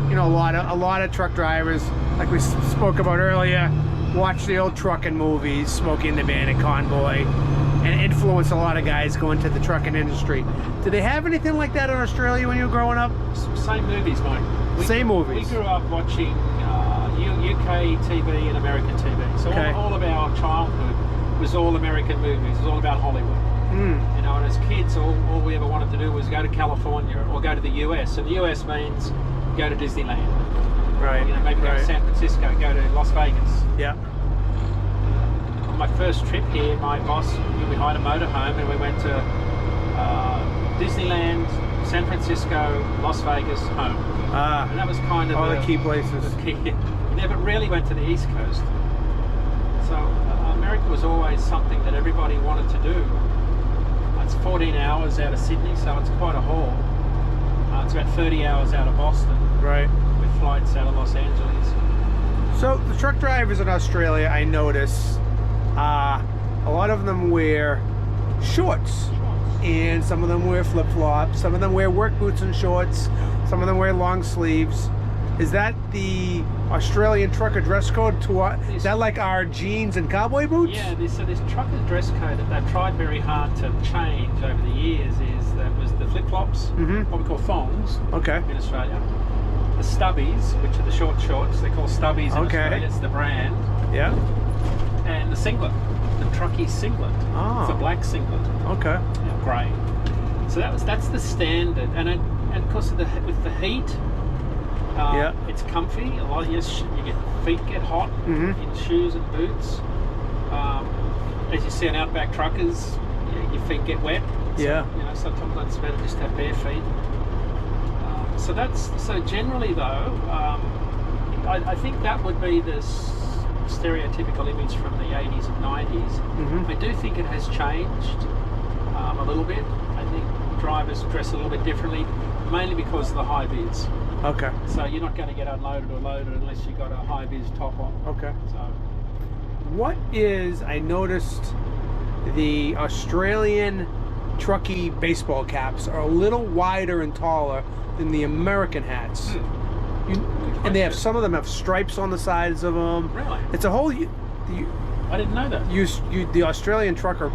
you know, a lot of truck drivers, like we spoke about earlier, watch the old trucking movies, Smokey and the Bandit, Convoy, and influence a lot of guys going to the trucking industry. Do they have anything like that in Australia when you were growing up? Same movies, Mike. Same movies. We grew up watching UK TV and American TV. So all of our childhood was all American movies. It was all about Hollywood. You know, and as kids, all we ever wanted to do was go to California or go to the US. And the US means go to Disneyland. You know, maybe go to San Francisco, go to Las Vegas. On my first trip here, my boss, we hired a motorhome and we went to Disneyland, San Francisco, Las Vegas, home. And that was kind of all the key places. We never really went to the East Coast. So America was always something that everybody wanted to do. It's 14 hours out of Sydney, so it's quite a haul. It's about 30 hours out of Boston Right. with flights out of Los Angeles. So the truck drivers in Australia, I notice, a lot of them wear shorts, and some of them wear flip-flops, some of them wear work boots and shorts, some of them wear long sleeves. Is that the Australian trucker dress code? Is that like our jeans and cowboy boots? Yeah, so this trucker dress code that they've tried very hard to change over the years was the flip-flops, what we call thongs Okay. in Australia. The stubbies, which are the short shorts, they're called stubbies in Okay. Australia, it's the brand. Yeah. And the singlet, the truckie singlet. Oh. It's a black singlet, Okay. grey. So that's the standard, and of course with the heat, Yeah. it's comfy. A lot of your feet get hot in shoes and boots. As you see on Outback truckers, your feet get wet. So, Yeah. sometimes it's better just to have bare feet. So generally though, I think that would be the stereotypical image from the 80s and 90s. I do think it has changed a little bit. I think drivers dress a little bit differently, mainly because of the high vis. Okay. So you're not going to get unloaded or loaded unless you've got a high vis top on. Okay. So I noticed the Australian truckie baseball caps are a little wider and taller than the American hats. And they have, some of them have stripes on the sides of them. Really? It's a whole, I didn't know that. the Australian trucker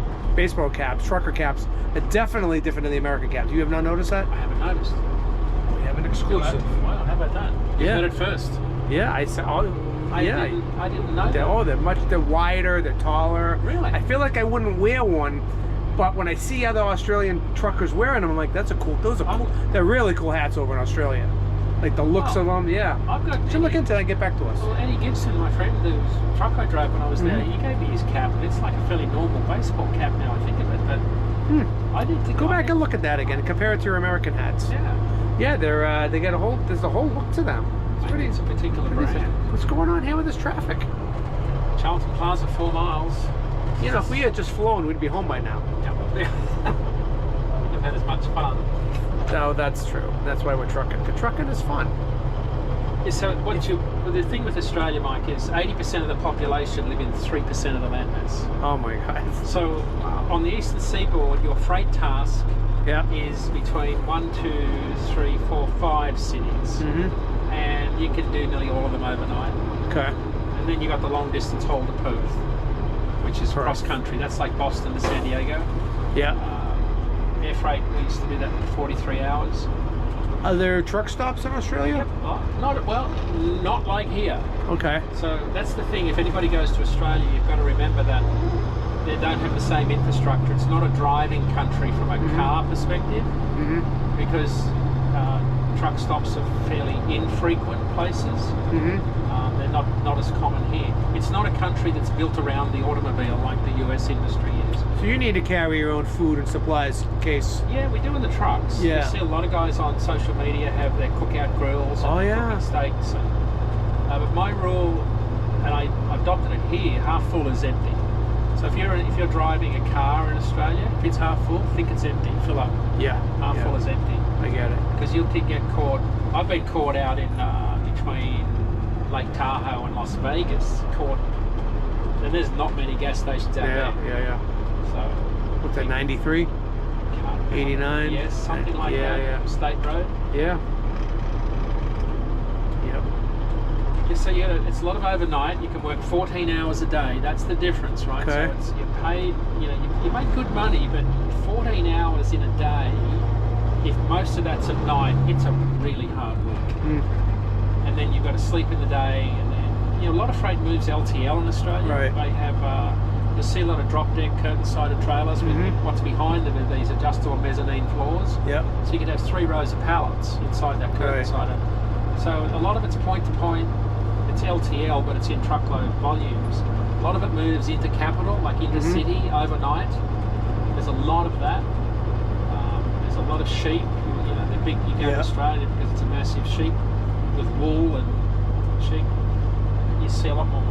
caps are definitely different than the American caps. You have not noticed that? I haven't noticed. We have an exclusive. Wow, how about that? You Yeah. heard it first. Yeah, I said, I didn't know that. they're wider, they're taller. Really? I feel like I wouldn't wear one, but when I see other Australian truckers wearing them, I'm like, those are cool. They're really cool hats over in Australia. Like the looks of them, yeah. I've got Should look into that and get back to us. Well, Eddie Gibson, my friend, whose truck I drove when I was there, he gave me his cap. It's like a fairly normal baseball cap now, I think of it, but I didn't think Go back and look at that again and compare it to your American hats. Yeah. Yeah, they got there's a whole look to them. It's pretty. It's a particular brand. What's going on here with this traffic? Charlton Plaza, 4 miles. You know, if we had just flown, we'd be home by now. Yeah. Wouldn't have had as much fun. No, that's true. That's why we're trucking. 'Cause trucking is fun. Yeah, so the thing with Australia, Mike, is 80% of the population live in 3% of the landmass. Oh my God. So on the eastern seaboard, your freight task Yeah. is between 1, 2, 3, 4, 5 cities, and you can do nearly all of them overnight. Okay. And then you got the long distance haul to Perth, which is cross country. That's like Boston to San Diego. Yeah. Air freight, we used to do that in 43 hours. Are there truck stops in Australia? Not like here. Okay. So that's the thing. If anybody goes to Australia, you've got to remember that they don't have the same infrastructure. It's not a driving country from a car perspective, because truck stops are fairly infrequent places. They're not as common here. It's not a country that's built around the automobile like the US industry is. So you need to carry your own food and supplies in case. Yeah, we do in the trucks. Yeah. You see a lot of guys on social media have their cookout grills and Oh, yeah. cooking steaks. But my rule, and I adopted it here, half full is empty. So if you're driving a car in Australia, if it's half full, think it's empty, fill up. Yeah. Half full is empty. I get it. Because you could get caught. I've been caught out in between Lake Tahoe and Las Vegas. And there's not many gas stations out there. Yeah. So What's that? 93, 89. yes, something like that. Yeah. State road. Yeah. Yep. Yeah, so it's a lot of overnight. You can work 14 hours a day. That's the difference, right? Okay. So you're paid. You make good money, but 14 hours in a day. If most of that's at night, it's a really hard work. And then you've got to sleep in the day, and then a lot of freight moves LTL in Australia. Right. They have you'll see a lot of drop deck curtain-sided trailers with what's behind them are these adjustable mezzanine floors. Yep. So you can have 3 rows of pallets inside that curtain-sided. So a lot of it's point to point. It's LTL, but it's in truckload volumes. A lot of it moves into capital, like into city overnight. There's a lot of that. There's a lot of sheep. They're big. You go to Australia because it's a massive sheep with wool and sheep. You see a lot more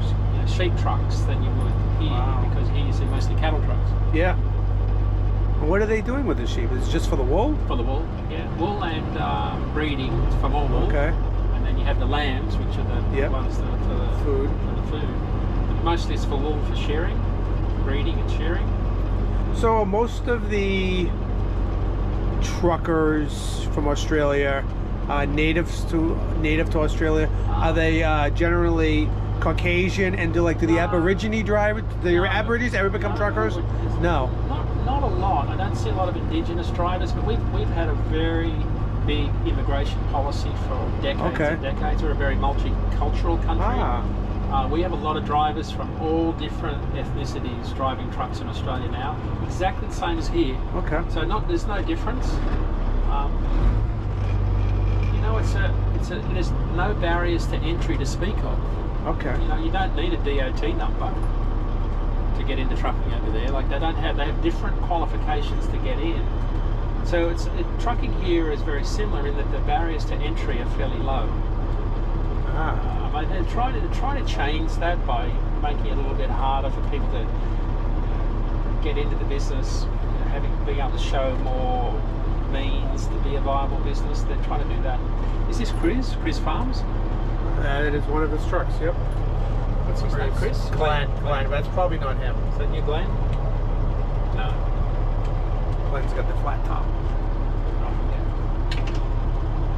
sheep trucks than you would here. Wow. because here you see mostly cattle trucks. Yeah. And what are they doing with the sheep? Is it just for the wool? For the wool, yeah. Wool and breeding for more wool. Okay. And then you have the lambs, which are the Yep. ones that are for the Food. For the food. But mostly it's for wool for shearing, breeding and shearing. So are most of the truckers from Australia, native to Australia, are they generally Caucasian and do the Aborigine drivers, the No. Aborigines ever become No, truckers? it's No. Not a lot. I don't see a lot of indigenous drivers, but we've had a very big immigration policy for decades Okay. and decades. We're a very multicultural country. Ah. We have a lot of drivers from all different ethnicities driving trucks in Australia now. Exactly the same as here. Okay. So there's no difference. There's no barriers to entry to speak of. Okay. You don't need a DOT number to get into trucking over there. They have different qualifications to get in. So trucking here is very similar in that the barriers to entry are fairly low. Ah. They're trying to change that by making it a little bit harder for people to get into the business, being able to show more means to be a viable business. They're trying to do that. Is this Chris Farms? That is one of his trucks, yep. What's his name, Chris? Glenn, but that's probably not him. Is that you, Glenn? No. Glenn's got the flat top.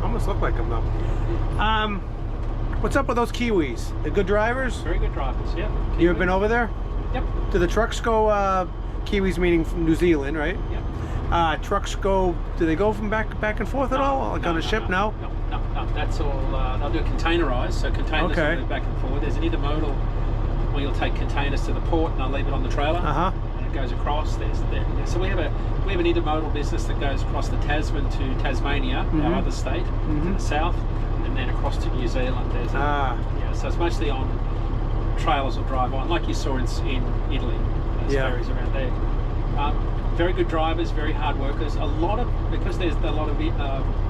Almost look like him though. What's up with those Kiwis? They're good drivers? Very good drivers, yeah. You ever been over there? Yep. Do the trucks go, Kiwis meaning from New Zealand, right? Yep. Trucks go, do they go from back and forth at all? Like on a ship? No? No, that's all, they'll do it containerized, so containers Okay. will move back and forward. There's an intermodal where you'll take containers to the port and they'll leave it on the trailer. Uh-huh. And it goes across. So we have an intermodal business that goes across the Tasman to Tasmania, our other state, to the south, and then across to New Zealand. So it's mostly on trailers or drive on, like you saw in Italy. Those ferries around there. Very good drivers, very hard workers. Because there's a lot of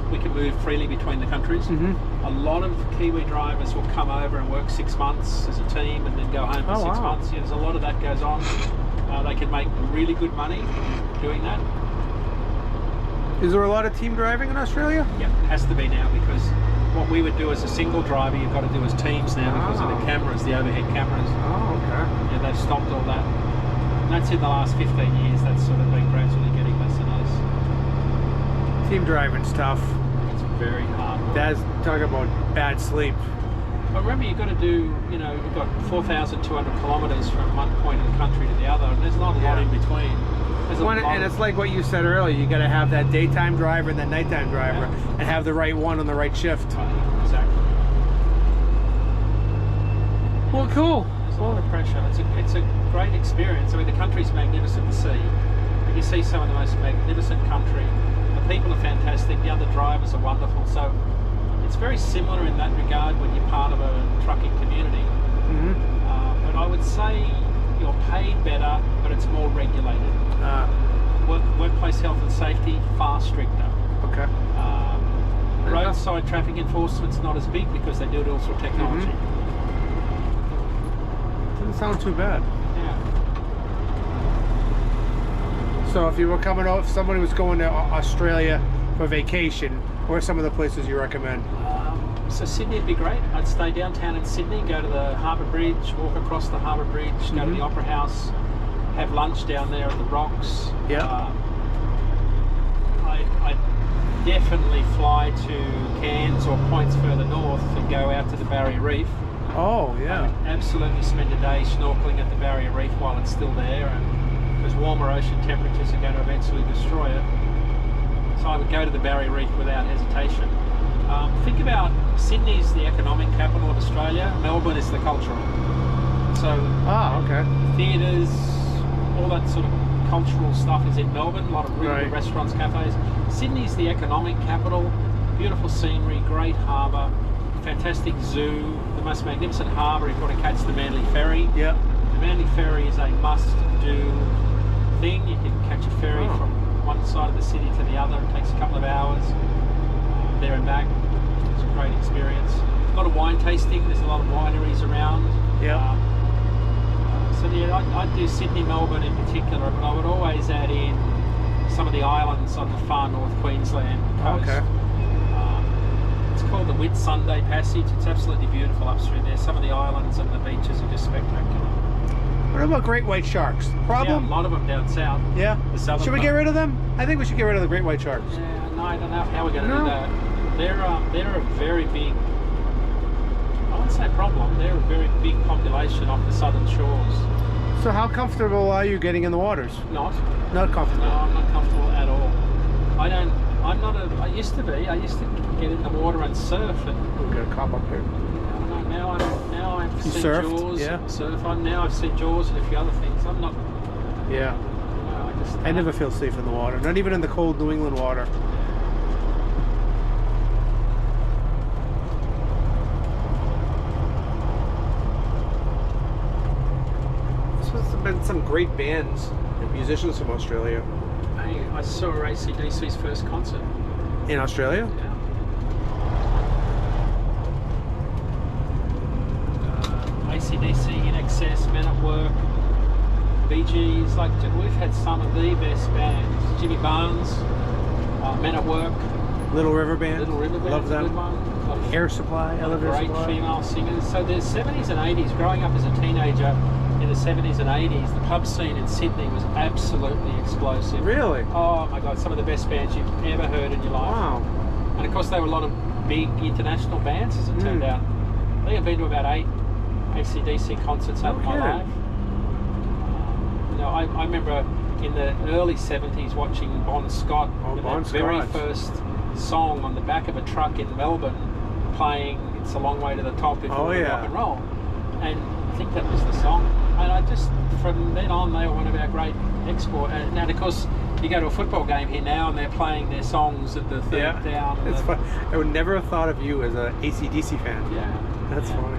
we can move freely between the countries. A lot of Kiwi drivers will come over and work 6 months as a team and then go home for 6 months. Yeah, there's a lot of that goes on. They can make really good money doing that. Is there a lot of team driving in Australia? Yeah, it has to be now, because what we would do as a single driver, you've got to do as teams now because of the cameras, the overhead cameras. Oh, okay. Yeah, they've stopped all that. And that's in the last 15 years. That's sort of been gradually getting less and less. Team driving's tough. It's very hard work. Dad's talking about bad sleep. But remember, you've got to do, you've got 4,200 kilometres from one point of the country to the other, and there's not a lot in between. There's a lot And it's like what you said earlier, you got to have that daytime driver and that nighttime driver, and have the right one on the right shift. Exactly. Well, cool. There's a lot of pressure. It's a great experience. I mean, the country's magnificent to see. You see some of the most magnificent country. The people are fantastic. The other drivers are wonderful. So it's very similar in that regard when you're part of a trucking community. But I would say you're paid better, but it's more regulated. Workplace health and safety, far stricter. Okay. Roadside traffic enforcement's not as big because they do it all through technology. Doesn't sound too bad. Yeah. So if you were coming out, if somebody was going to Australia for vacation, where are some of the places you recommend? So Sydney would be great. I'd stay downtown in Sydney, go to the Harbour Bridge, walk across the Harbour Bridge, go to the Opera House, have lunch down there at the Rocks. Yeah. I'd definitely fly to Cairns or points further north and go out to the Barrier Reef. Oh, yeah. Absolutely spend a day snorkeling at the Barrier Reef while it's still there, and because warmer ocean temperatures are going to eventually destroy it. So I would go to the Barrier Reef without hesitation. Think about Sydney's the economic capital of Australia, Melbourne is the cultural. So okay. theatres, all that sort of cultural stuff is in Melbourne, a lot of really good restaurants, cafes. Sydney's the economic capital, beautiful scenery, great harbour, fantastic zoo, the most magnificent harbour. You've got to catch the Manly Ferry. Yeah. The Manly Ferry is a must-do thing. You can catch a ferry from one side of the city to the other. It takes a couple of hours there and back. It's a great experience. A lot of wine tasting. There's a lot of wineries around. Yeah. So yeah, I'd do Sydney, Melbourne in particular, but I would always add in some of the islands on the far north Queensland coast. Okay. It's called the Whitsunday Passage. It's absolutely beautiful up through there. Some of the islands and the beaches are just spectacular. What about great white sharks? Yeah, Problem? a lot of them down south. Yeah. The southern Should we get part. rid of them? I think we should get rid of the great white sharks. Yeah, no, I don't know how we're going to No. do that. They're a very big, I wouldn't say problem, they're a very big population off the southern shores. So how comfortable are you getting in the waters? Not. Not comfortable. No, I'm not comfortable at all. I used to be. I used to get in the water and surf, and We've got a cop up here. now I've You seen surfed? Jaws. Yeah. Surf. Now I've seen Jaws and a few other things. I'm not. Yeah. No, I just. I never feel safe in the water. Not even in the cold New England water. There's been some great bands and musicians from Australia. I saw AC/DC's first concert. In Australia? Yeah. AC/DC, In Excess, Men at Work, Bee Gees. Like we've had some of the best bands. Jimmy Barnes, Men at Work, Little River Band. Little River Band's Love a good them. one. Got Air Supply, Elevator great Supply. female singers. So the 70s and 80s, growing up as a teenager in the 70s and 80s, the pub scene in Sydney was absolutely explosive. Really? Oh my God, some of the best bands you've ever heard in your life. Wow. And of course there were a lot of big international bands, as it turned out. I think I've been to about 8 AC/DC concerts over my Okay. life. You know, I remember in the early 70s watching Bon Scott, Oh, with Bon that very Scott. first song on the back of a truck in Melbourne playing It's a Long Way to the Top if you Oh, want to yeah. rock and roll. And I think that was the song. And I just, from then on, they were one of our great export. Now, of course, you go to a football game here now and they're playing their songs at the third down. and It's the- fun. I would nenever have thought of you as a AC/DC fan. Yeah. That's yeah. funny.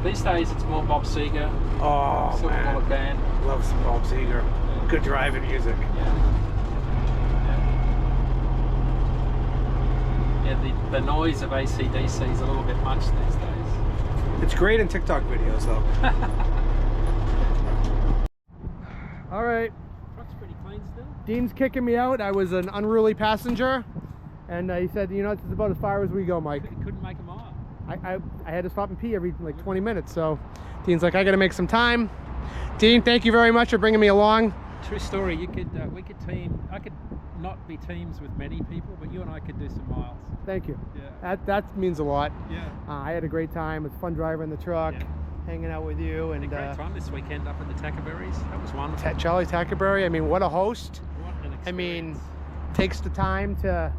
These days it's more Bob Seger, Oh, Silver man. Bullet Band. Love some Bob Seger. Good driving music. Yeah, the noise of AC/DC is a little bit much these days. It's great in TikTok videos, though. All right. Truck's pretty clean still. Dean's kicking me out. I was an unruly passenger. And he said, you know, it's about as far as we go, Mike. Couldn't make a mile. I had to stop and pee every like 20 minutes. So Dean's like, I got to make some time. Dean, thank you very much for bringing me along. True story. You could, we could team. I could not be teams with many people, but you and I could do some miles. Thank you. Yeah. That means a lot. Yeah. I had a great time. It's fun driving the truck, Yeah. hanging out with you. Had a And great time this weekend up in the Tackerberries. That was wonderful. Charlie Tackerberry, I mean, what a host. What an experience. I mean, takes the time to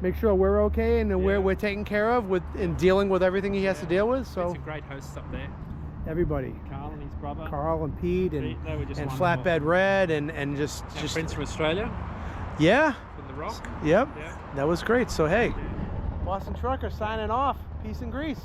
make sure we're okay and Yeah. we're taken care of with in dealing with everything he has to deal with. So some great hosts up there. everybody, Carl and his brother. Carl and Pete and They were just and wonderful. Flatbed Red and just Our friends from Australia, yeah, from the Rock. yep, Yeah. that was great. So hey, Yeah. Boston Trucker signing off. Peace and grease.